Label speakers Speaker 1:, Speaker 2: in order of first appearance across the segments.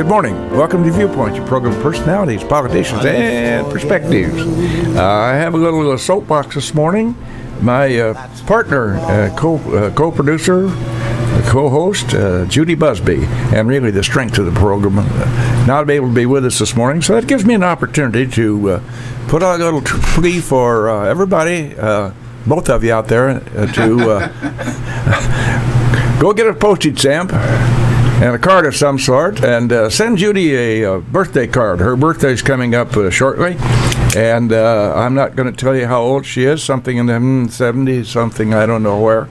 Speaker 1: Good morning. Welcome to Viewpoint, your program of personalities, politicians, and perspectives. I have a little soapbox this morning. My partner, co-producer, co-host, Judy Busby, and really the strength of the program, not able to be with us this morning. So that gives me an opportunity to put out a little plea for everybody, both of you out there, to go get a postage stamp and a card of some sort, and send Judy a birthday card. Her birthday's coming up shortly, and I'm not going to tell you how old she is, something in the 70s, something I don't know where.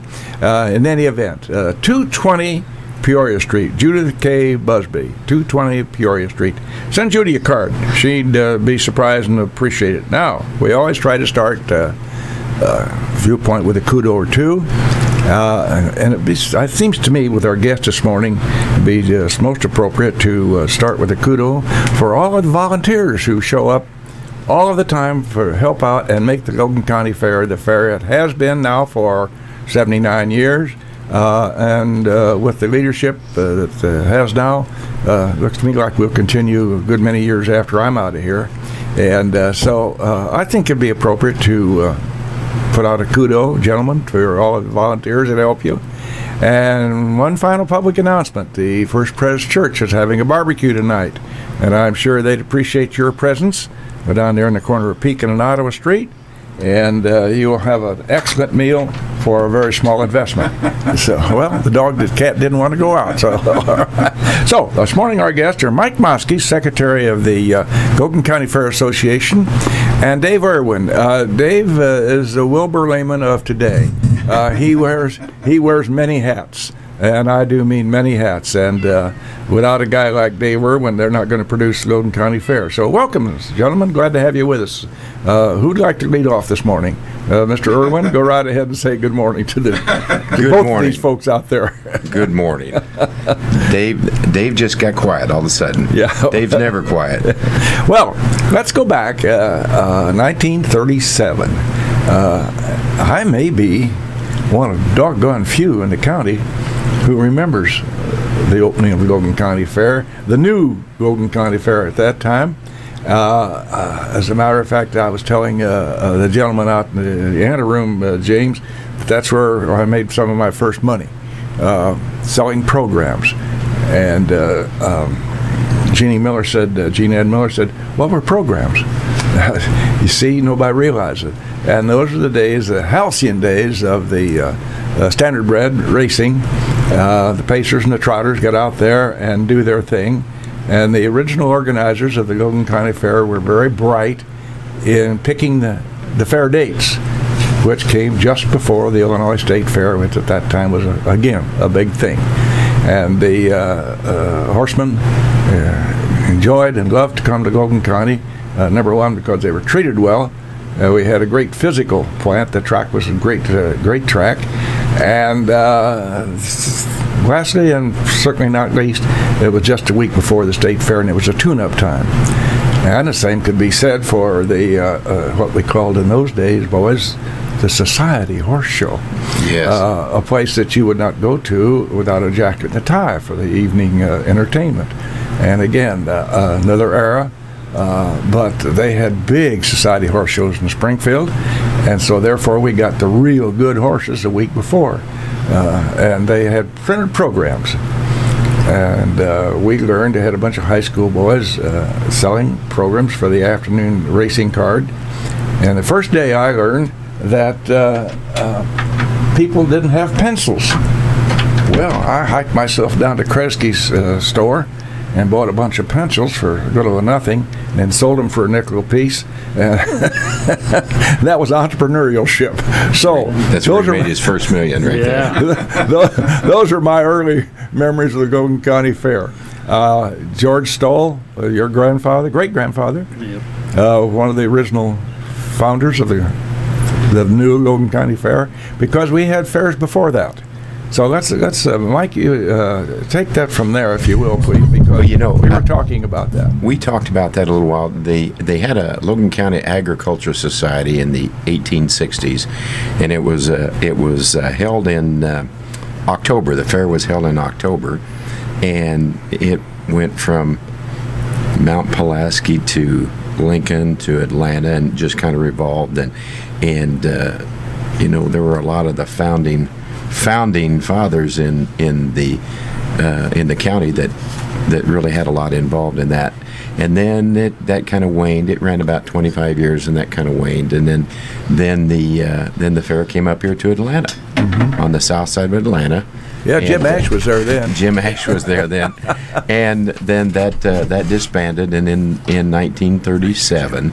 Speaker 1: In any event, 220 Peoria Street, Judith K. Busby, 220 Peoria Street. Send Judy a card. She'd be surprised and appreciate it. Now, we always try to start Viewpoint with a kudo or two. And it seems to me, with our guest this morning, it'd be just most appropriate to start with a kudo for all of the volunteers who show up all of the time for help out and make the Logan County Fair the fair it has been now for 79 years. And with the leadership that it has now, looks to me like we'll continue a good many years after I'm out of here. And so I think it'd be appropriate to put out a kudo, gentlemen, for all of the volunteers that help you. And one final public announcement. The First Pres Church is having a barbecue tonight, and I'm sure they'd appreciate your presence. We're down there in the corner of Pekin and Ottawa Street, and you will have an excellent meal for a very small investment. So, well, the cat didn't want to go out. So this morning our guests are Mike Maske, Secretary of the Logan County Fair Association, and Dave Irwin. Dave is the Wilbur Lehman of today. He wears many hats, and I do mean many hats. And without a guy like Dave Irwin, they're not going to produce Logan County Fair. So welcome, gentlemen. Glad to have you with us. Who'd like to lead off this morning? Mr. Irwin, go right ahead and say good morning to both of these folks out there.
Speaker 2: Good morning. Dave just got quiet all of a sudden.
Speaker 1: Yeah.
Speaker 2: Dave's never quiet.
Speaker 1: Well, let's go back. 1937. I may be one of doggone few in the county who remembers the opening of the Logan County Fair, the new Logan County Fair at that time. As a matter of fact, I was telling the gentleman out in the anteroom, James, that's where I made some of my first money, selling programs. And Jean Ed Miller said, what were programs? You see, nobody realized it. And those are the days, the halcyon days of the standardbred racing. The Pacers and the Trotters got out there and do their thing. And the original organizers of the Logan County Fair were very bright in picking the fair dates, which came just before the Illinois State Fair, which at that time was, again, a big thing. And the horsemen enjoyed and loved to come to Logan County, number one, because they were treated well. We had a great physical plant. The track was a great track. And lastly, and certainly not least, it was just a week before the state fair, and it was a tune-up time. And the same could be said for the what we called in those days, boys, the Society Horse Show.
Speaker 2: Yes.
Speaker 1: A place that you would not go to without a jacket and a tie for the evening entertainment. And again, another era. But they had big society horse shows in Springfield, and so therefore we got the real good horses a week before, and they had printed programs, and we learned. They had a bunch of high school boys selling programs for the afternoon racing card, and the first day I learned that people didn't have pencils. Well, I hiked myself down to Kresge's store and bought a bunch of pencils for little or nothing, and then sold them for a nickel a piece. That was entrepreneurship. So
Speaker 2: that's where he made his first million, right there.
Speaker 1: Those are my early memories of the Logan County Fair. George Stoll, your grandfather, great-grandfather, yep. One of the original founders of the new Logan County Fair, because we had fairs before that. So let's Mike, you take that from there, if you will, please, because we were talking about that.
Speaker 2: We talked about that a little while. They had a Logan County Agriculture Society in the 1860s, and it was held in October. The fair was held in October, and it went from Mount Pulaski to Lincoln to Atlanta, and just kind of revolved. And you know, there were a lot of the founding fathers in the county that really had a lot involved in that. And then that kind of waned. It ran about 25 years, and that kind of waned. And then the fair came up here to Atlanta, on the south side of Atlanta.
Speaker 1: Yeah, Jim Ash was there then.
Speaker 2: Jim Ash was there then, and then that disbanded. And in 1937,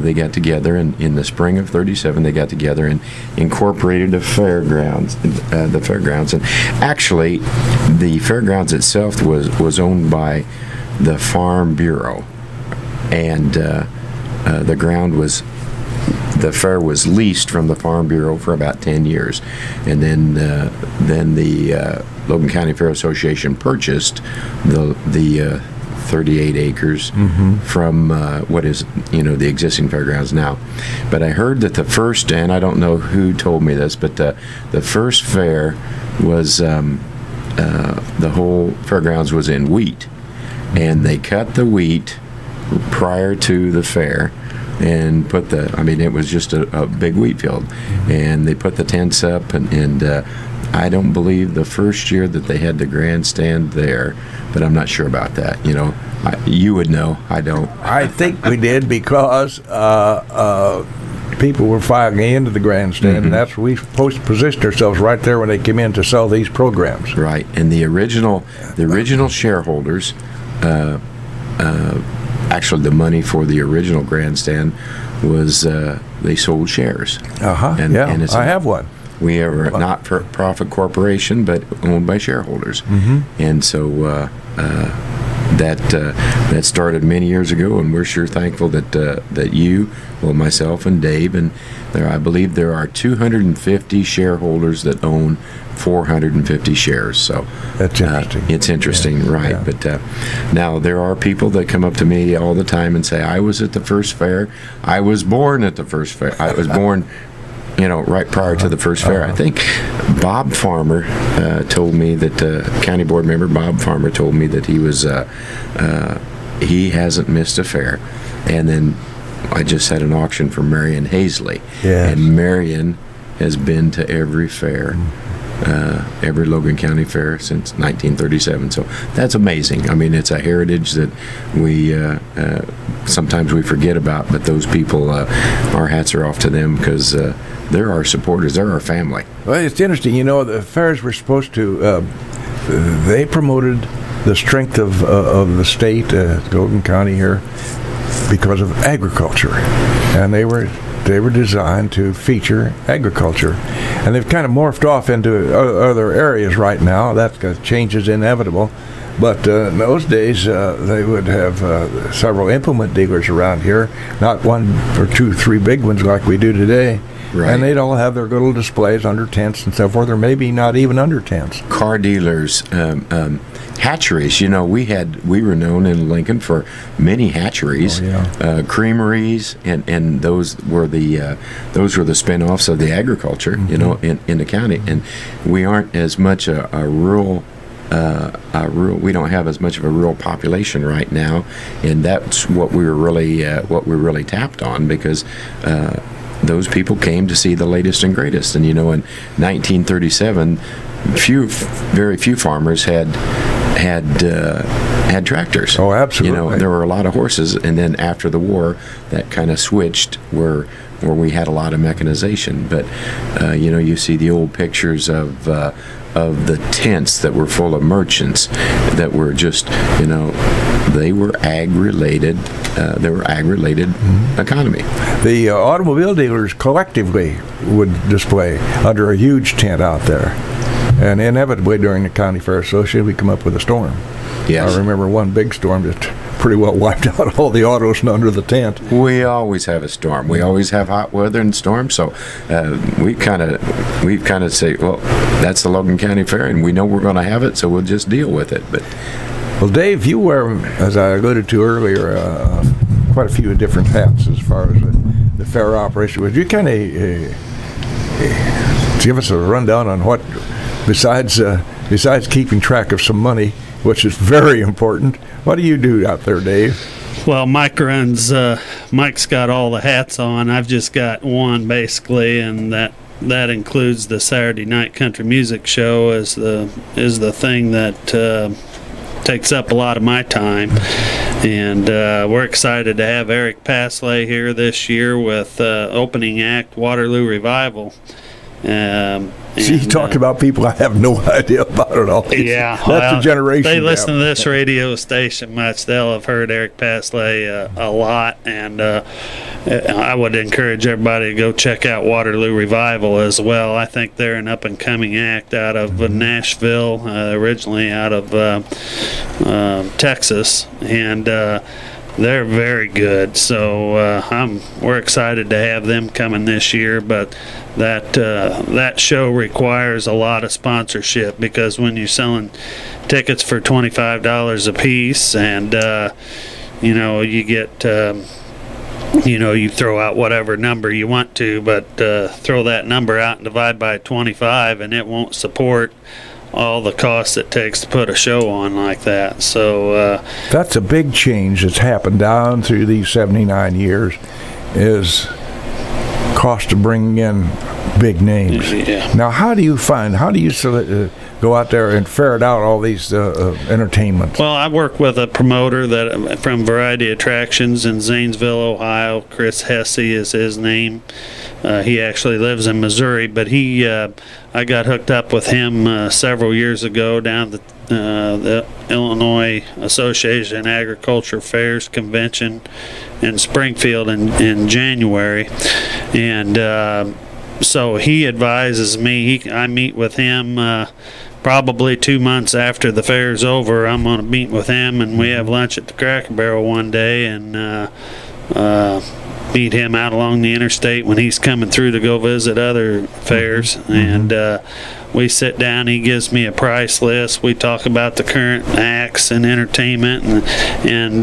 Speaker 2: they got together, and in the spring of '37, they got together and incorporated the fairgrounds. And actually, the fairgrounds itself was owned by the Farm Bureau, and the fair was leased from the Farm Bureau for about 10 years, and then the Logan County Fair Association purchased the 38 acres from what is, you know, the existing fairgrounds now. But I heard that the first, and I don't know who told me this, but the first fair was the whole fairgrounds was in wheat, and they cut the wheat prior to the fair and put it was just a big wheat field, and they put the tents up, and I don't believe the first year that they had the grandstand there, but I'm not sure about that. You know, you would know. I don't.
Speaker 1: I think we did, because people were filing into the grandstand, and that's where we supposed to position ourselves, right there when they came in to sell these programs.
Speaker 2: Right, and the original shareholders. Actually, the money for the original grandstand was they sold shares.
Speaker 1: And I have one.
Speaker 2: We are a not-for-profit corporation, but owned by shareholders, and so that started many years ago, and we're sure thankful that you, well, myself and Dave, and I believe there are 250 shareholders that own 450 shares. So
Speaker 1: that's interesting.
Speaker 2: It's interesting, right? Yeah. But now there are people that come up to me all the time and say, "I was at the first fair. I was born at the first fair. I was born." You know, right prior to the first fair. I think Bob Farmer told me that county board member Bob Farmer told me that he hasn't missed a fair. And then I just had an auction for Marion Hazley, and Marion has been to every fair, every Logan County fair since 1937. So that's amazing. I mean, it's a heritage that we sometimes we forget about, but those people, our hats are off to them, because they're our supporters. They're our family.
Speaker 1: Well, it's interesting. You know, the fairs were supposed to, they promoted the strength of the state, Logan County here, because of agriculture. And they were designed to feature agriculture. And they've kind of morphed off into other areas right now. That change is inevitable. But in those days, they would have several implement dealers around here, not one or two, three big ones like we do today. Right. And they'd all have their little displays under tents and so forth, or maybe not even under tents.
Speaker 2: Car dealers, hatcheries. You know, we were known in Lincoln for many hatcheries, creameries, and those were the spin-offs of the agriculture. You know, in the county, and we aren't as much a rural. We don't have as much of a rural population right now, and that's what we were really tapped on, because those people came to see the latest and greatest. And you know, in 1937, very few farmers had tractors.
Speaker 1: Oh, absolutely.
Speaker 2: You know, there were a lot of horses, and then after the war, that kind of switched where we had a lot of mechanization. But you know, you see the old pictures of the tents that were full of merchants that were just, you know, they were ag-related. They were ag-related economy.
Speaker 1: The automobile dealers collectively would display under a huge tent out there, and inevitably during the county fair association, we come up with a storm.
Speaker 2: Yes.
Speaker 1: I remember one big storm that pretty well wiped out all the autos under the tent.
Speaker 2: We always have a storm. We always have hot weather and storms. So we kind of say, well, that's the Logan County Fair, and we know we're going to have it, so we'll just deal with it. But
Speaker 1: well, Dave, you wear, as I alluded to earlier, quite a few different hats as far as the fair operation. Would you kind of give us a rundown on what, besides keeping track of some money, which is very important. What do you do out there, Dave?
Speaker 3: Well, Mike's got all the hats on. I've just got one basically, and that includes the Saturday night country music show is the thing that takes up a lot of my time. And we're excited to have Eric Pasley here this year with opening act Waterloo Revival.
Speaker 1: He talked about people I have no idea about at all.
Speaker 3: Yeah,
Speaker 1: that's a generation.
Speaker 3: They listen to this radio station much. They'll have heard Eric Pasley a lot, and I would encourage everybody to go check out Waterloo Revival as well. I think they're an up-and-coming act out of Nashville, originally out of Texas, and they're very good. So we're excited to have them coming this year, but that show requires a lot of sponsorship, because when you're selling tickets for $25 a piece, and you get you throw out whatever number you want to, but throw that number out and divide by 25, and it won't support all the costs it takes to put a show on like that. So
Speaker 1: that's a big change that's happened down through these 79 years, is cost of bringing in big names.
Speaker 3: Yeah.
Speaker 1: Now, how do you go out there and ferret out all these entertainments?
Speaker 3: Well, I work with a promoter that from Variety Attractions in Zanesville, Ohio. Chris Hesse is his name. He actually lives in Missouri, but I got hooked up with him several years ago down at the Illinois Association of Agriculture Fairs Convention in Springfield in January, and so he advises me. I meet with him probably 2 months after the fair's over. I'm going to meet with him, and we have lunch at the Cracker Barrel one day, and meet him out along the interstate when he's coming through to go visit other fairs. And we sit down, he gives me a price list, we talk about the current acts and entertainment, and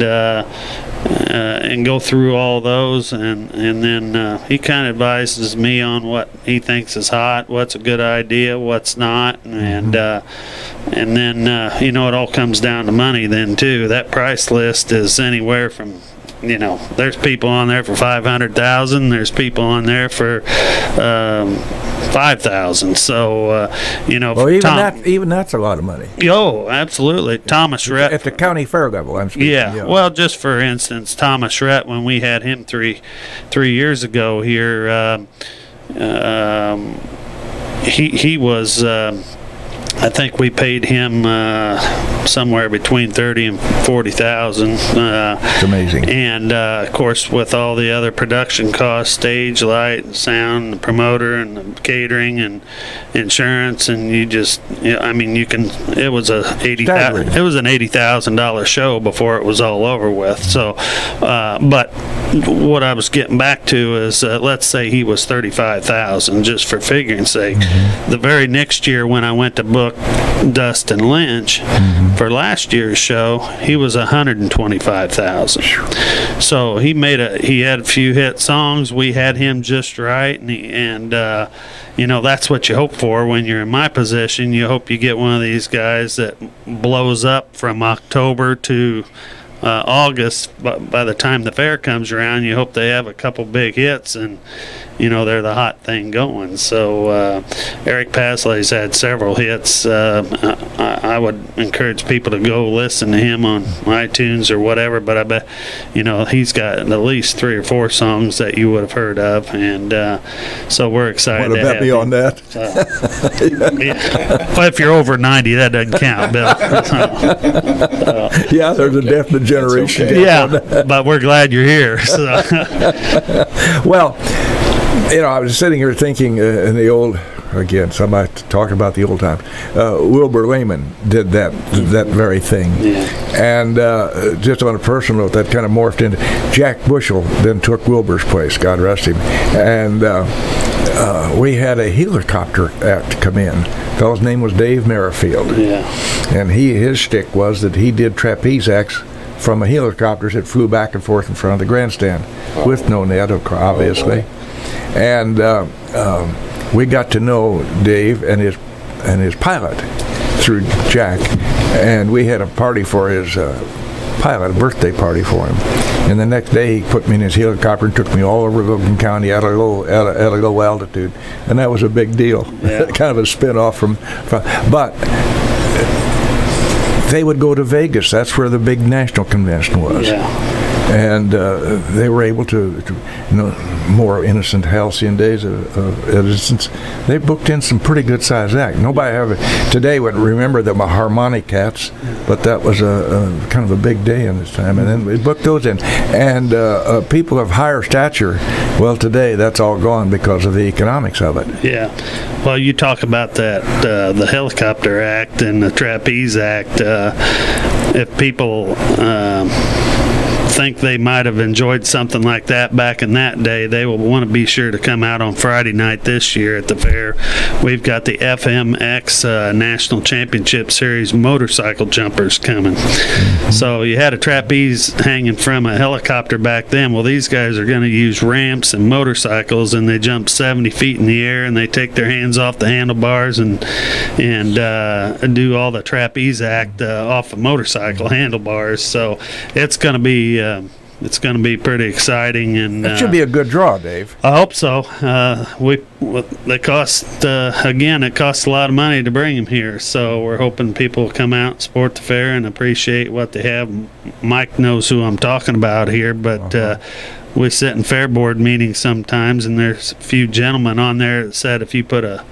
Speaker 3: go through all those, and then he kind of advises me on what he thinks is hot, what's a good idea, what's not, and then it all comes down to money then too. That price list is anywhere from, there's people on there for $500,000. There's people on there for $5,000. So,
Speaker 1: well, even that's a lot of money.
Speaker 3: Oh, absolutely. Thomas Rhett
Speaker 1: at the county fair level. I'm speaking.
Speaker 3: Yeah. Well, just for instance, Thomas Rhett, when we had him three years ago here, he was. I think we paid him somewhere between $30,000 and $40,000.
Speaker 1: It's amazing.
Speaker 3: And of course, with all the other production costs, stage light, and sound, the promoter, and the catering, and insurance, and you can. It was an $80,000 show before it was all over with. So, but what I was getting back to is, let's say he was $35,000, just for figuring sake. The very next year, when I went to book Dustin Lynch for last year's show, he was $125,000. So he had a few hit songs. We had him just right, and that's what you hope for when you're in my position. You hope you get one of these guys that blows up from October to August. But by the time the fair comes around, you hope they have a couple big hits, and they're the hot thing going. So Eric Pasley's had several hits. I would encourage people to go listen to him on iTunes or whatever, but I bet he's got at least 3 or 4 songs that you would have heard of, and so we're excited.
Speaker 1: What about me on that?
Speaker 3: Well, if you're over 90, that doesn't count, Bill.
Speaker 1: Yeah, there's a definite generation.
Speaker 3: Okay. Yeah, but we're glad you're here. So.
Speaker 1: Well, I was sitting here thinking in the old, again, somebody talking about the old times. Wilbur Lehman did that very thing.
Speaker 3: Yeah.
Speaker 1: And just on a personal note, that kind of morphed into Jack Bushell then took Wilbur's place, God rest him. And we had a helicopter act come in. The fellow's name was Dave Merrifield.
Speaker 3: Yeah. And
Speaker 1: his shtick was that he did trapeze acts from a helicopter that flew back and forth in front of the grandstand with no net, obviously. And we got to know Dave and his pilot through Jack, and we had a party for his pilot, a birthday party for him. And the next day, he put me in his helicopter and took me all over Logan County at a low altitude, and that was a big deal.
Speaker 3: Yeah.
Speaker 1: Kind of a spin-off from, but they would go to Vegas. That's where the big national convention was.
Speaker 3: Yeah.
Speaker 1: And they were able to more innocent halcyon days of innocence. They booked in some pretty good sized act. Nobody today would remember the Harmonic Cats, but that was a kind of a big day in this time. And then we booked those in. And people of higher stature, well, today that's all gone because of the economics of it.
Speaker 3: Yeah. Well, you talk about that, the helicopter act and the trapeze act. If people think they might have enjoyed something like that back in that day, they will want to be sure to come out on Friday night this year at the fair. We've got the FMX National Championship Series motorcycle jumpers coming. So you had a trapeze hanging from a helicopter back then. Well, these guys are going to use ramps and motorcycles, and they jump 70 feet in the air, and they take their hands off the handlebars and do all the trapeze act off of motorcycle handlebars. So it's going to be pretty exciting, and
Speaker 1: It should be a good draw, Dave.
Speaker 3: I hope so. They cost again. It costs a lot of money to bring them here, so we're hoping people will come out, support the fair, and appreciate what they have. Mike knows who I'm talking about here, but we sit in fair board meetings sometimes, and there's a few gentlemen on there that said if you put a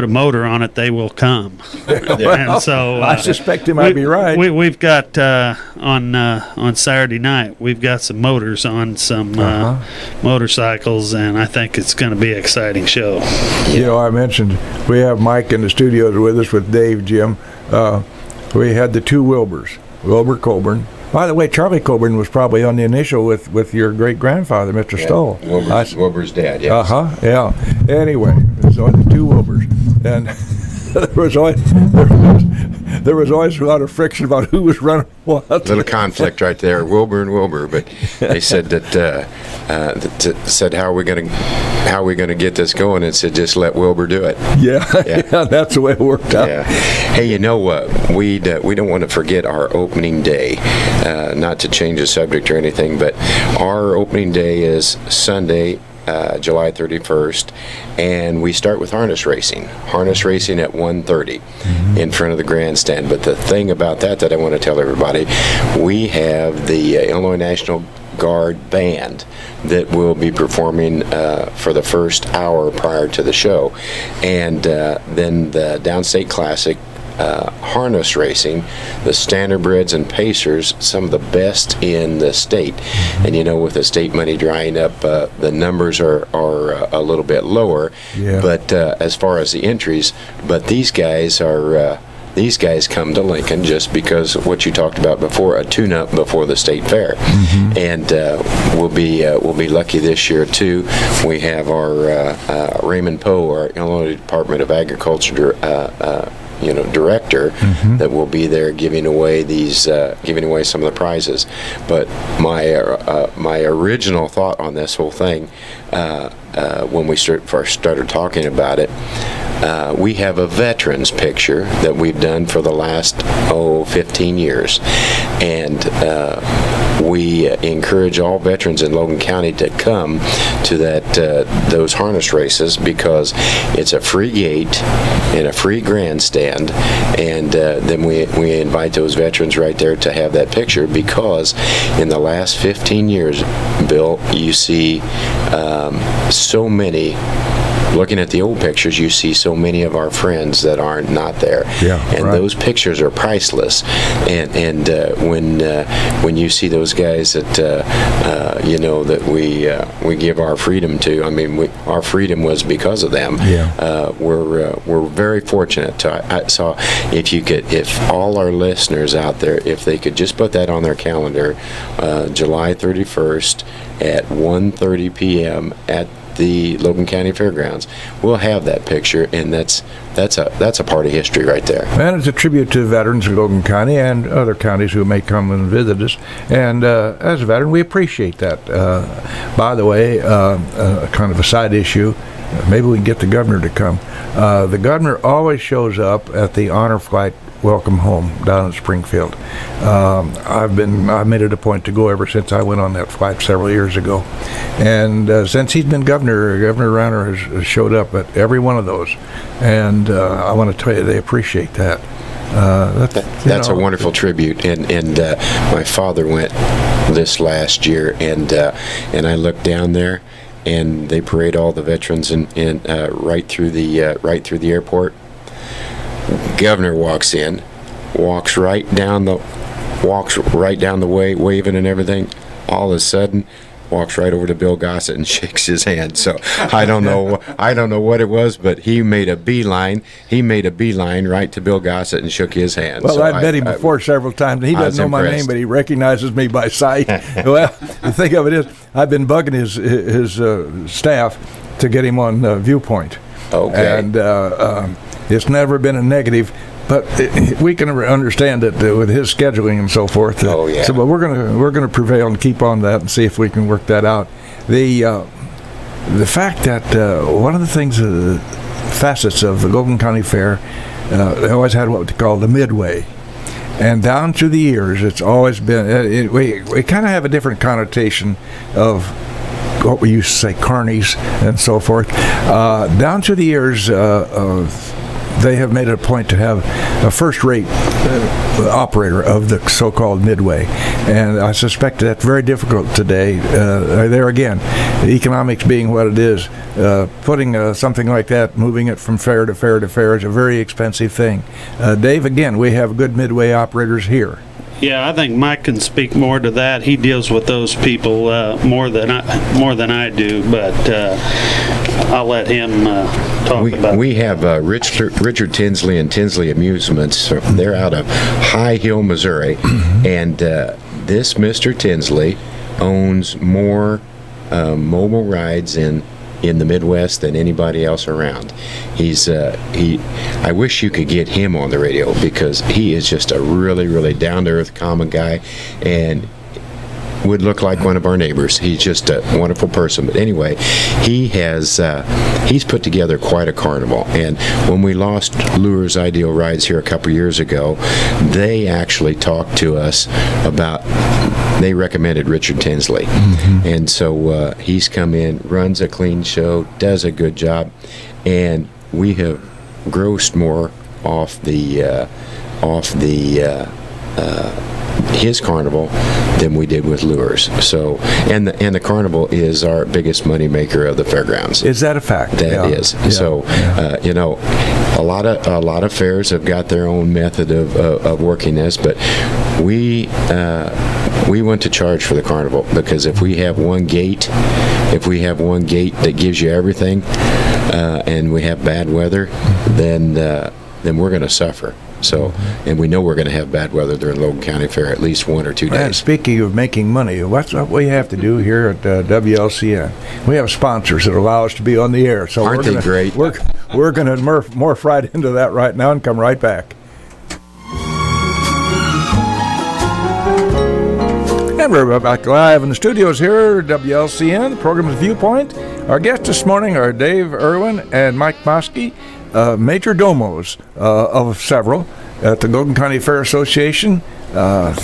Speaker 3: motor on it, they will come. And so
Speaker 1: I suspect he might be right.
Speaker 3: We've got on Saturday night, we've got some motors on some motorcycles, and I think it's going to be an exciting show.
Speaker 1: You know, I mentioned we have Mike in the studios with us with Dave, Jim. We had the two Wilburs, Wilbur Colburn. By the way, Charlie Colburn was probably on the initial with your great-grandfather, Mr. Stoll.
Speaker 2: Wilbur's dad, yes.
Speaker 1: Yeah. Anyway, so the two Wilburs. And there was always a lot of friction about who was running what.
Speaker 2: Little conflict right there, Wilbur and Wilbur. But they said that said how are we going to get this going? And said just let Wilbur do it.
Speaker 1: Yeah, that's the way it worked out.
Speaker 2: Yeah. Hey, you know what? We don't want to forget our opening day. Not to change the subject or anything, but our opening day is Sunday, July 31st, and we start with harness racing at 1:30 in front of the grandstand. But the thing about that I want to tell everybody, we have the Illinois National Guard band that will be performing for the first hour prior to the show, and then the Downstate Classic harness racing, the standardbreds and pacers, some of the best in the state. And you know, with the state money drying up, the numbers are a little bit lower.
Speaker 1: Yeah.
Speaker 2: But as far as the entries, but these guys come to Lincoln just because of what you talked about before, a tune-up before the state fair. And we'll be lucky this year too. We have our Raymond Poe, our Illinois Department of Agriculture director, that will be there giving away some of the prizes. But my original thought on this whole thing, when we first started talking about it, we have a veterans picture that we've done for the last 15 years, and we encourage all veterans in Logan County to come to those harness races, because it's a free gate and a free grandstand, and then we invite those veterans right there to have that picture, because in the last 15 years, Bill, you see so many. Looking at the old pictures, you see so many of our friends that are not there, and right. Those pictures are priceless. And when you see those guys that that we give our freedom to, I mean, our freedom was because of them. We're very fortunate. So if all our listeners out there, if they could just put that on their calendar, July 31st at 1:30 p.m. at the Logan County Fairgrounds, we'll have that picture, and that's a part of history right there.
Speaker 1: And it's a tribute to veterans of Logan County and other counties who may come and visit us. And as a veteran, we appreciate that. By the way, kind of a side issue, maybe we can get the governor to come. The governor always shows up at the honor flight welcome home down in Springfield. I've made it a point to go ever since I went on that flight several years ago, and since he's been governor, Governor Rauner has showed up at every one of those, and I want to tell you they appreciate that.
Speaker 2: That's a wonderful tribute, and my father went this last year, and I looked down there, and they parade all the veterans and right through the airport. Governor walks in, walks right down the way, waving and everything. All of a sudden, walks right over to Bill Gossett and shakes his hand. So I don't know what it was, but he made a beeline. He made a beeline right to Bill Gossett and shook his hand.
Speaker 1: Well,
Speaker 2: so
Speaker 1: I've met him before several times. He doesn't know my name, but he recognizes me by sight. Well, the thing of it is, I've been bugging his staff to get him on Viewpoint.
Speaker 2: Okay.
Speaker 1: And it's never been a negative. But we can understand that with his scheduling and so forth.
Speaker 2: Oh yeah.
Speaker 1: So, but we're gonna prevail and keep on that and see if we can work that out. The fact that one of the things, facets of the Logan County Fair, they always had what they call the midway, and down through the years, it's always been. We kind of have a different connotation of what we used to say, carnies and so forth. Down through the years. They have made it a point to have a first-rate operator of the so-called midway, and I suspect that's very difficult today. There again, economics being what it is, putting something like that, moving it from fair to fair to fair, is a very expensive thing. Dave, again, we have good midway operators here.
Speaker 3: Yeah, I think Mike can speak more to that. He deals with those people more than I do, but I'll let him talk about it.
Speaker 2: We have Richard Tinsley and Tinsley Amusements. They're out of High Hill, Missouri, and this Mr. Tinsley owns more mobile rides in the Midwest than anybody else around. I wish you could get him on the radio, because he is just a really, really down-to-earth, common guy, and would look like one of our neighbors. He's just a wonderful person. But anyway, he's put together quite a carnival. And when we lost Lures Ideal Rides here a couple years ago, they actually talked to us about. They recommended Richard Tinsley, and so he's come in, runs a clean show, does a good job, and we have grossed more off his carnival than we did with Lures. So, and the carnival is our biggest money maker of the fairgrounds.
Speaker 1: Is that a fact?
Speaker 2: That is. Yeah. So, you know, a lot of fairs have got their own method of working this, but we want to charge for the carnival, because if we have one gate that gives you everything, and we have bad weather, then we're going to suffer. So, and we know we're going to have bad weather during Logan County Fair at least 1 or 2 days.
Speaker 1: And speaking of making money, what's what we have to do here at WLCN? We have sponsors that allow us to be on the air. So
Speaker 2: aren't they great?
Speaker 1: We're going to morph right into that right now and come right back. And we're back live in the studios here at WLCN. The program is Viewpoint. Our guests this morning are Dave Irwin and Mike Maske, major domos of several at the Logan County Fair Association. A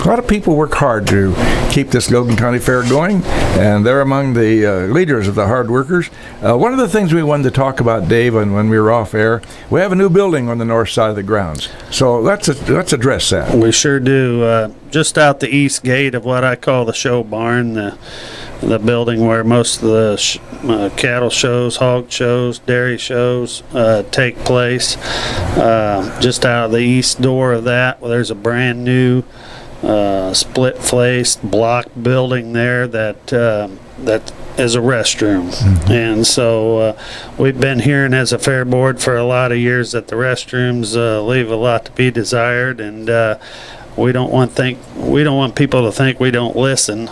Speaker 1: lot of people work hard to keep this Logan County Fair going, and they're among the leaders of the hard workers. One of the things we wanted to talk about, Dave, and when we were off air, we have a new building on the north side of the grounds. So let's address that.
Speaker 3: We sure do. Just out the east gate of what I call the show barn, the building where most of the cattle shows, hog shows, dairy shows take place. Just out of the east door of that, well, there's a brand new split-faced block building there that is a restroom. And so we've been hearing as a fair board for a lot of years that the restrooms leave a lot to be desired, and we don't want people to think we don't listen.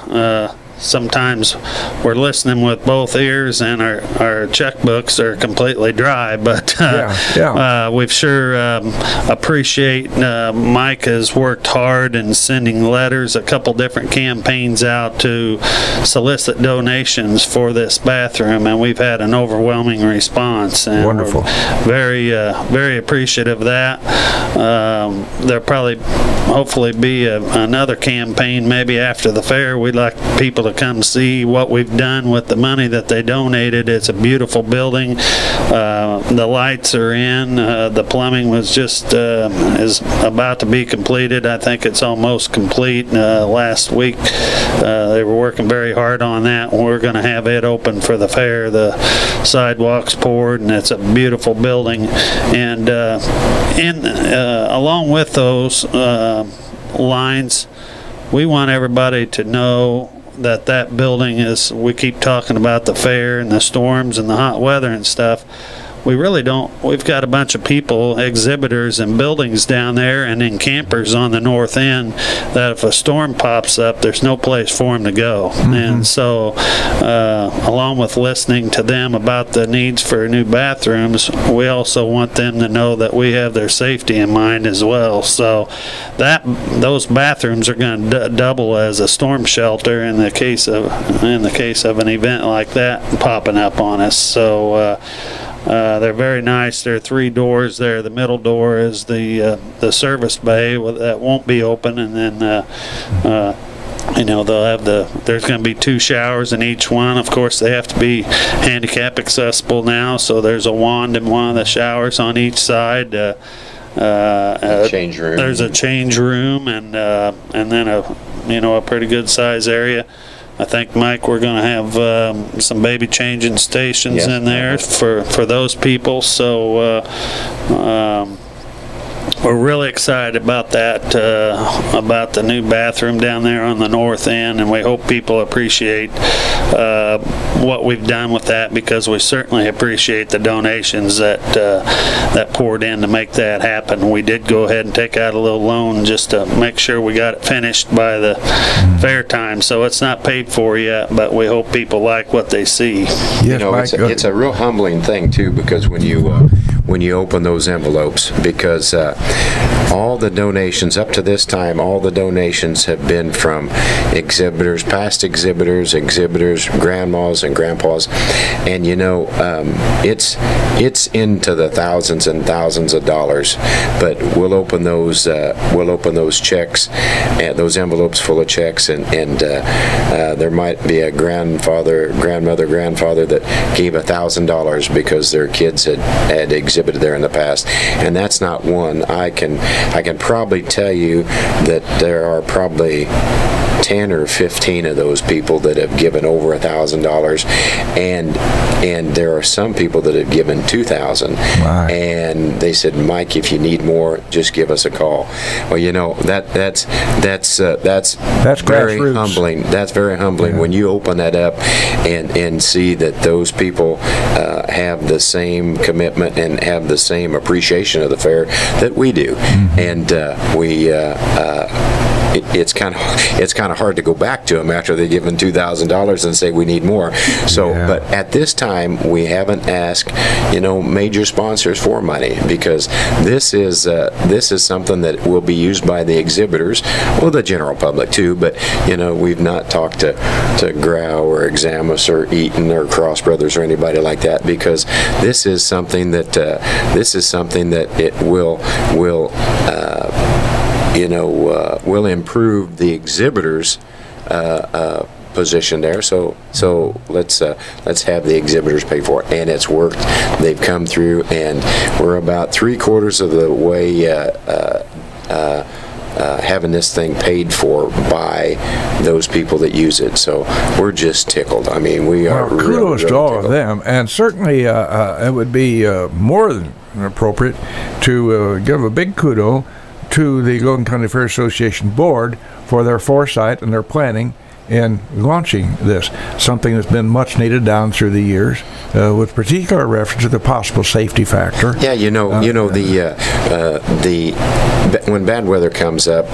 Speaker 3: sometimes we're listening with both ears and our checkbooks are completely dry, but we've sure appreciate Mike has worked hard in sending letters, a couple different campaigns out to solicit donations for this bathroom, and we've had an overwhelming response, and
Speaker 1: wonderful.
Speaker 3: We're very appreciative of that. There'll probably hopefully be another campaign maybe after the fair. We'd like people to come see what we've done with the money that they donated. It's a beautiful building. The lights are in. The plumbing was just is about to be completed. I think it's almost complete. Last week they were working very hard on that. We're going to have it open for the fair. The sidewalks poured, and it's a beautiful building. And along with those lines, we want everybody to know that building is, we keep talking about the fair and the storms and the hot weather and stuff. We really don't. We've got a bunch of people, exhibitors and buildings down there and in campers on the north end that if a storm pops up, there's no place for them to go. And so along with listening to them about the needs for new bathrooms, we also want them to know that we have their safety in mind as well. So those bathrooms are going to double as a storm shelter in the case of an event like that popping up on us. So they're very nice. There are 3 doors there. The middle door is the service bay that won't be open, and then they'll have there's going to be 2 showers in each one. Of course, they have to be handicap accessible now, so there's a wand in one of the showers on each side.
Speaker 2: Change room.
Speaker 3: There's a change room, and then a pretty good size area. I think, Mike, we're going to have some baby changing stations in there for those people. So we're really excited about that, about the new bathroom down there on the north end, and we hope people appreciate what we've done with that, because we certainly appreciate the donations that poured in to make that happen. We did go ahead and take out a little loan just to make sure we got it finished by the fair time, so it's not paid for yet, but we hope people like what they see.
Speaker 1: Yes,
Speaker 2: it's a real humbling thing too, because when you open those envelopes, because all the donations up to this time, all the donations have been from exhibitors, past exhibitors, grandmas and grandpas, and it's into the thousands and thousands of dollars. But we'll open those checks, and those envelopes full of checks, and there might be a grandmother that gave $1,000 because their kids had exhibited there in the past, and that's not one. I can probably tell you that there are probably 10 or 15 of those people that have given over $1,000, and there are some people that have given $2,000.
Speaker 1: Wow.
Speaker 2: And they said, Mike, if you need more, just give us a call. Well, that's very humbling. That's very humbling when you open that up and see that those people have the same commitment and have the same appreciation of the fair that we do, and it's kind of hard to go back to them after they've given $2,000 and say we need more. So, but at this time we haven't asked, major sponsors for money, because this is something that will be used by the exhibitors, well, the general public too. But we've not talked to Grau or Examus or Eaton or Cross Brothers or anybody like that, because this is something that it will improve the exhibitors' position there. So let's have the exhibitors pay for it, and it's worked. They've come through, and we're about 3/4 of the way having this thing paid for by those people that use it. So we're just tickled. I mean, we are really,
Speaker 1: kudos
Speaker 2: really
Speaker 1: to all
Speaker 2: tickled.
Speaker 1: of them, and certainly it would be more than appropriate to give a big kudo to the Logan County Fair Association Board for their foresight and their planning in launching this, something that's been much needed down through the years, with particular reference to the possible safety factor.
Speaker 2: Yeah, when bad weather comes up,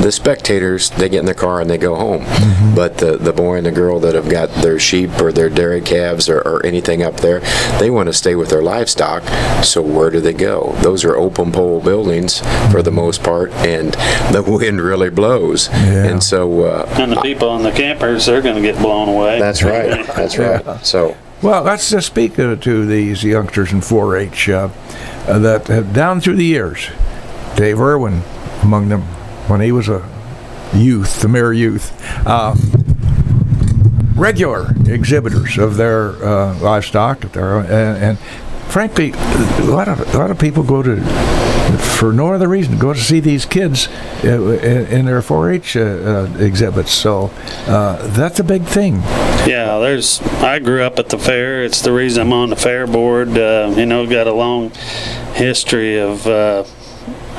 Speaker 2: the spectators, they get in their car and they go home. Mm-hmm. But the boy and the girl that have got their sheep or their dairy calves or anything up there, they want to stay with their livestock. So where do they go? Those are open pole buildings for the most part, and the wind really blows. Yeah. And so
Speaker 3: and the people on the campers, they're going to get blown away.
Speaker 2: That's right. That's right. Yeah. So.
Speaker 1: Well, let's just speak to these youngsters in 4-H that have, down through the years, Dave Irwin among them, when he was a youth, the mere youth, regular exhibitors of their livestock, and frankly, a lot of people go to, for no other reason, go to see these kids in their 4-H exhibits. So that's a big thing.
Speaker 3: Yeah, I grew up at the fair. It's the reason I'm on the fair board. Got a long history of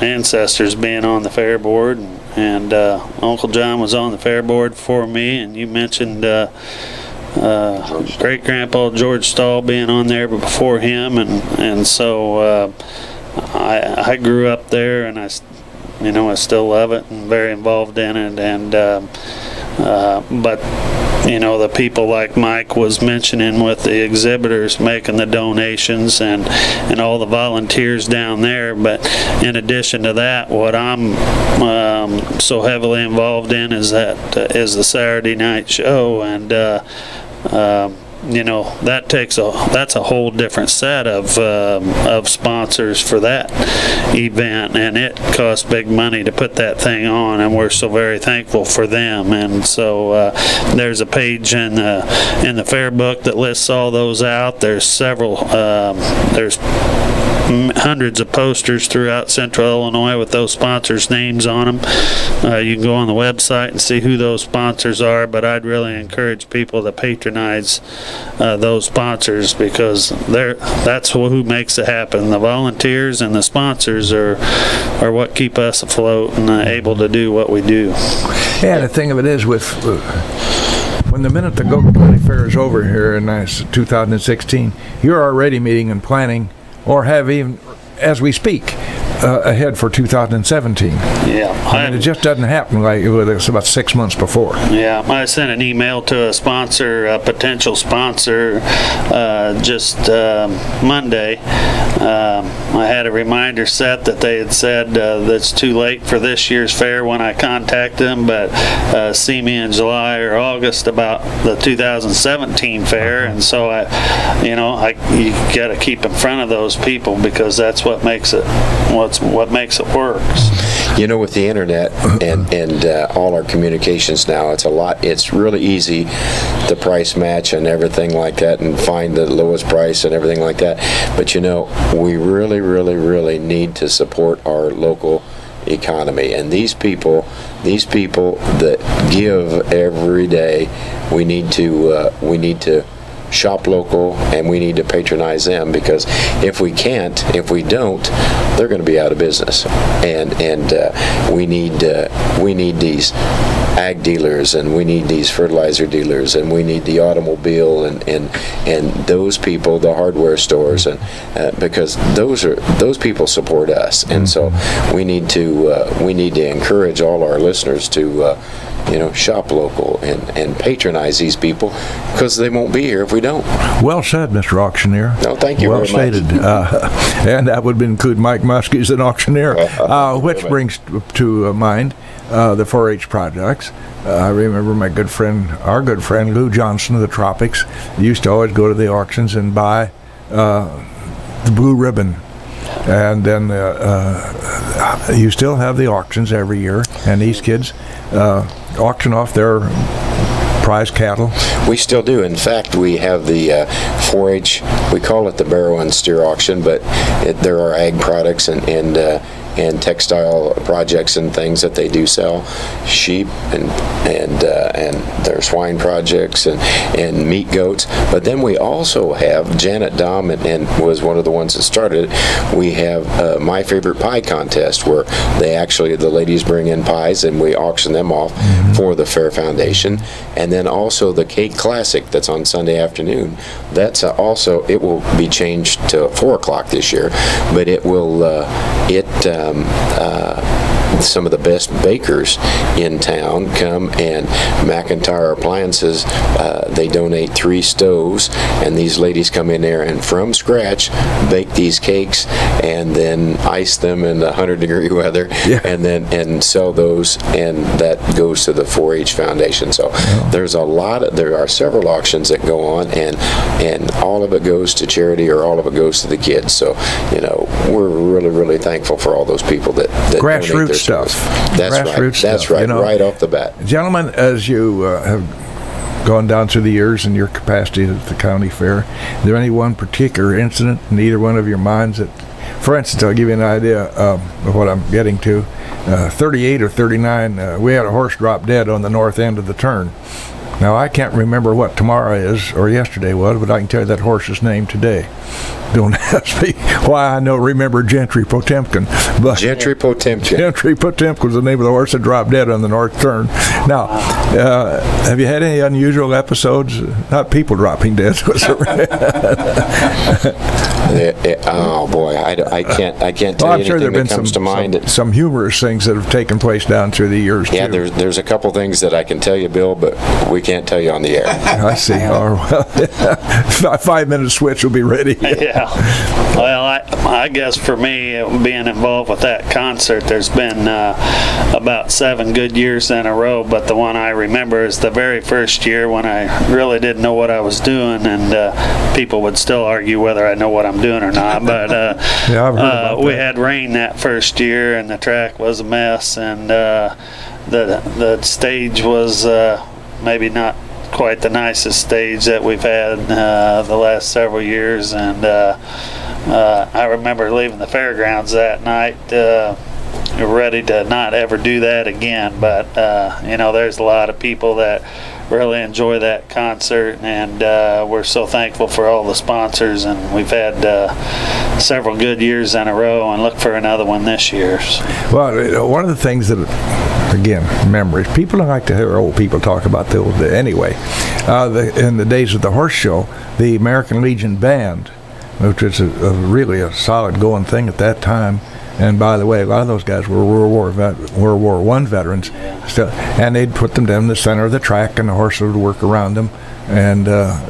Speaker 3: ancestors being on the fair board, and Uncle John was on the fair board before me, and you mentioned great grandpa George Stahl being on there before him, and so I grew up there, and I still love it and very involved in it, and but the people like Mike was mentioning with the exhibitors making the donations and all the volunteers down there. But in addition to that, what I'm so heavily involved in is the Saturday night show, and that's a whole different set of sponsors for that event, and it costs big money to put that thing on, and we're so very thankful for them. And so there's a page in the fair book that lists all those out. There's several there's hundreds of posters throughout Central Illinois with those sponsors' names on them. You can go on the website and see who those sponsors are, but I'd really encourage people to patronize those sponsors, because that's who makes it happen. The volunteers and the sponsors are what keep us afloat and able to do what we do.
Speaker 1: Yeah, the thing of it is, with when the minute the Goat County Fair is over here in 2016, you're already meeting and planning, or have even, as we speak, ahead for 2017.
Speaker 3: Yeah.
Speaker 1: It just doesn't happen like it's about 6 months before.
Speaker 3: Yeah, I sent an email to a potential sponsor, just Monday. I had a reminder set that they had said that's too late for this year's fair when I contacted them, but see me in July or August about the 2017 fair. And so you got to keep in front of those people, because that's what makes it what makes it work.
Speaker 2: With the internet and all our communications now, it's really easy to price match and everything like that, and find the lowest price and everything like that. But we really, really, really need to support our local economy, and these people that give every day, we need to shop local, and we need to patronize them, because if we don't, they're going to be out of business. And we need these ag dealers, and we need these fertilizer dealers, and we need the automobile and those people, the hardware stores, and because those people support us, and so we need to encourage all our listeners to shop local and patronize these people, because they won't be here if we don't.
Speaker 1: Well said, Mr. Auctioneer.
Speaker 2: No, thank you
Speaker 1: well
Speaker 2: very
Speaker 1: stated.
Speaker 2: much.
Speaker 1: And that would include Mike Maske as an auctioneer, which brings to mind the 4-H projects. I remember our good friend Lou Johnson of the Tropics used to always go to the auctions and buy the blue ribbon. And then you still have the auctions every year, and these kids auction off their prize cattle.
Speaker 2: We still do. In fact, we have the 4-H, we call it the barrow and steer auction, but there are ag products, and and textile projects and things that they do sell, sheep and their swine projects and meat goats. But then we also have Janet Dom and was one of the ones that started it. We have My Favorite Pie contest, where the ladies bring in pies and we auction them off for the Fair Foundation. And then also the Cake Classic that's on Sunday afternoon. That's also, it will be changed to 4 o'clock this year, but it will some of the best bakers in town come, and McIntyre Appliances, they donate 3 stoves, and these ladies come in there and from scratch bake these cakes and then ice them in the 100-degree weather, and sell those, and that goes to the 4-H Foundation. So there are several auctions that go on, and all of it goes to charity, or all of it goes to the kids. So we're really, really thankful for all those people that
Speaker 1: grassroots stuff.
Speaker 2: That's right. That's right. Right off the bat,
Speaker 1: gentlemen. As you have gone down through the years in your capacity at the county fair, is there any one particular incident in either one of your minds that, for instance, I'll give you an idea of what I'm getting to. 38 or 39, we had a horse drop dead on the north end of the turn. Now, I can't remember what tomorrow is or yesterday was, but I can tell you that horse's name today. Don't ask me why I remember Gentry Potemkin. But
Speaker 2: Gentry Potemkin.
Speaker 1: Gentry Potemkin was the name of the horse that dropped dead on the north turn. Now, have you had any unusual episodes? Not people dropping dead.
Speaker 2: Oh boy, I can't tell you anything that comes to mind.
Speaker 1: Some humorous things that have taken place down through the years.
Speaker 2: Yeah,
Speaker 1: too.
Speaker 2: there's a couple things that I can tell you, Bill, but we can't tell you on the air.
Speaker 1: I see. Oh, well, 5-minute switch will be ready.
Speaker 3: Yeah. Well, I guess for me, being involved with that concert, there's been about 7 good years in a row, but the one I remember is the very first year when I really didn't know what I was doing, and people would still argue whether I know what I'm doing or not. But
Speaker 1: yeah, I've heard about
Speaker 3: we
Speaker 1: that.
Speaker 3: had rain that first year, and the track was a mess, and the stage was maybe not quite the nicest stage that we've had the last several years, and I remember leaving the fairgrounds that night ready to not ever do that again. But there's a lot of people that really enjoy that concert, and we're so thankful for all the sponsors, and we've had several good years in a row, and look for another one this year.
Speaker 1: Well, one of the things that, again, memories. People don't like to hear old people talk about the old day. Anyway, in the days of the horse show, the American Legion Band, which was really a solid going thing at that time. And by the way, a lot of those guys were World War I veterans, and they'd put them down in the center of the track, and the horse would work around them, and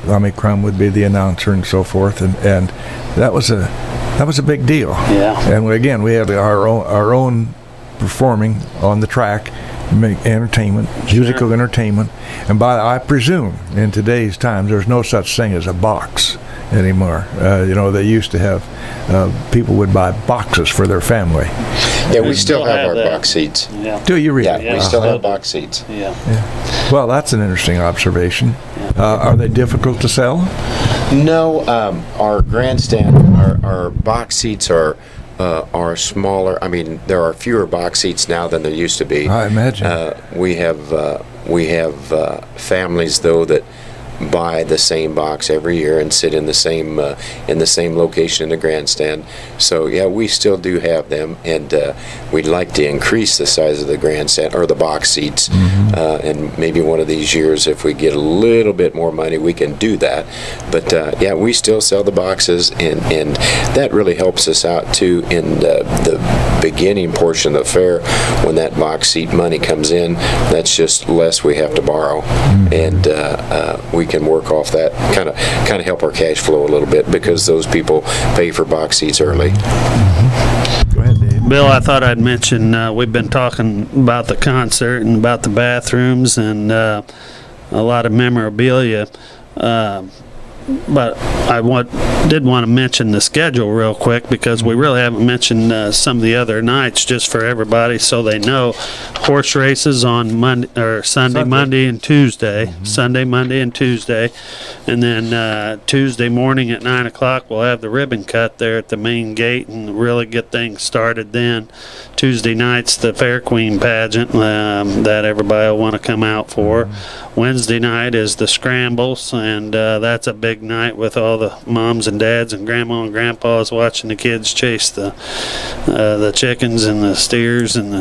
Speaker 1: Lummy Crum would be the announcer and so forth, and that was a big deal.
Speaker 3: Yeah.
Speaker 1: And again, we had our own performing on the track, entertainment, musical entertainment, and I presume in today's times there's no such thing as a box anymore. They used to have people would buy boxes for their family.
Speaker 2: Yeah, we still have our box seats.
Speaker 3: Yeah.
Speaker 1: Do you really?
Speaker 2: Yeah, we still have box seats.
Speaker 3: Yeah.
Speaker 1: Well, that's an interesting observation. Are they difficult to sell?
Speaker 2: No, our grandstand, our box seats are smaller. I mean, there are fewer box seats now than there used to be.
Speaker 1: I imagine.
Speaker 2: We have families though that buy the same box every year and sit in the same location in the grandstand. So yeah, we still do have them, and we'd like to increase the size of the grandstand or the box seats. And maybe one of these years, if we get a little bit more money, we can do that. But yeah, we still sell the boxes, and that really helps us out too in the beginning portion of the fair. When that box seat money comes in, that's just less we have to borrow, and we can work off that, kind of help our cash flow a little bit, because those people pay for box seats early.
Speaker 1: Go ahead, Dave.
Speaker 3: Bill, I thought I'd mention we've been talking about the concert and about the bathrooms and a lot of memorabilia. but I did want to mention the schedule real quick, because we really haven't mentioned some of the other nights, just for everybody so they know. Horse races on Sunday, Monday, and Tuesday. Sunday, Monday, and Tuesday. And then Tuesday morning at 9 o'clock, we'll have the ribbon cut there at the main gate and really get things started then. Tuesday night's the Fair Queen pageant that everybody will want to come out for. Wednesday night is the scrambles, and that's a big night with all the moms and dads and grandma and grandpas watching the kids chase the chickens and the steers and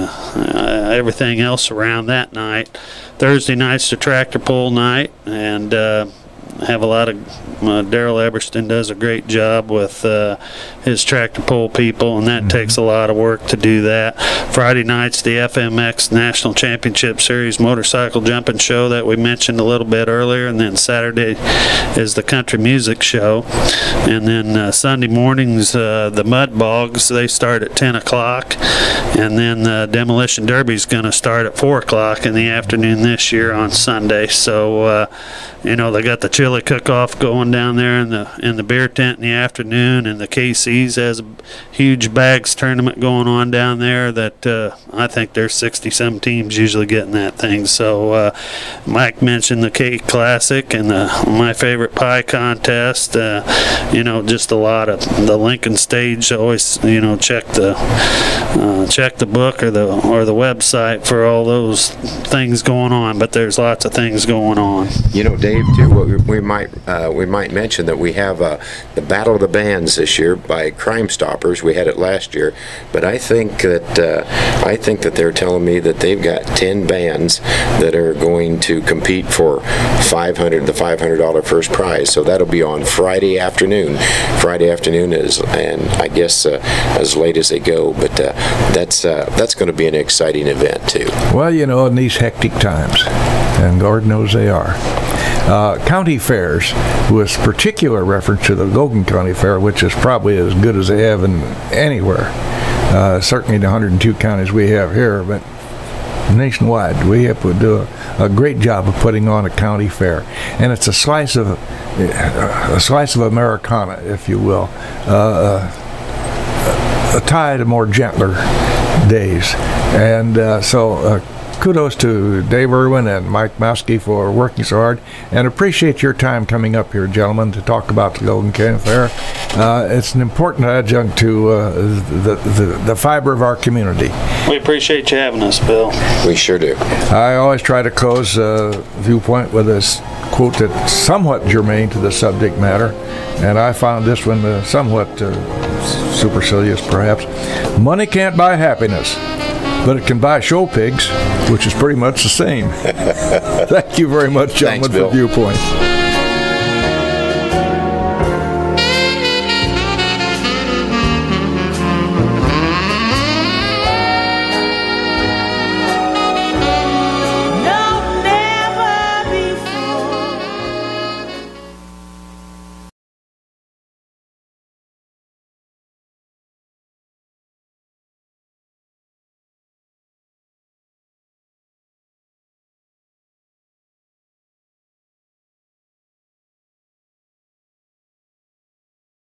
Speaker 3: everything else around that night. Thursday night's the tractor pull night, and have a lot of Daryl Eberston does a great job with his tractor pull people, and that takes a lot of work to do that. Friday night's the FMX National Championship Series motorcycle jumping show that we mentioned a little bit earlier, and then Saturday is the country music show. And then Sunday mornings, the Mud Bogs, they start at 10 o'clock, and then the Demolition Derby is going to start at 4 o'clock in the afternoon this year on Sunday. So you know, they got the chili cook-off going down there in the beer tent in the afternoon, and the KC's has a huge bags tournament going on down there that I think there's 60-some teams usually getting that thing. So Mike mentioned the Cake Classic and my favorite pie contest. You know, just a lot of the Lincoln stage. Always, you know, check the book or the website for all those things going on. But there's lots of things going on.
Speaker 2: You know, Dave, too, what we might mention that we have the Battle of the Bands this year by Crime Stoppers. We had it last year, but I think that they're telling me that they've got 10 bands that are going to compete for the $500 first prize. So that'll be on Friday afternoon. Friday afternoon and I guess as late as they go. But that's going to be an exciting event too.
Speaker 1: Well, you know, in these hectic times, and Lord knows they are. County fairs, with particular reference to the Logan County Fair, which is probably as good as they have in anywhere. Certainly the 102 counties we have here, but nationwide we have to do a great job of putting on a county fair, and it's a slice of Americana, if you will, a tie to more gentler days, and so. Kudos to Dave Irwin and Mike Maske for working so hard, and appreciate your time coming up here, gentlemen, to talk about the Logan County Fair. It's an important adjunct to the fiber of our community.
Speaker 3: We appreciate you having us, Bill.
Speaker 2: We sure do.
Speaker 1: I always try to close Viewpoint with this quote that's somewhat germane to the subject matter, and I found this one somewhat supercilious, perhaps. Money can't buy happiness, but it can buy show pigs, which is pretty much the same. Thank you very much, gentlemen, for Viewpoint.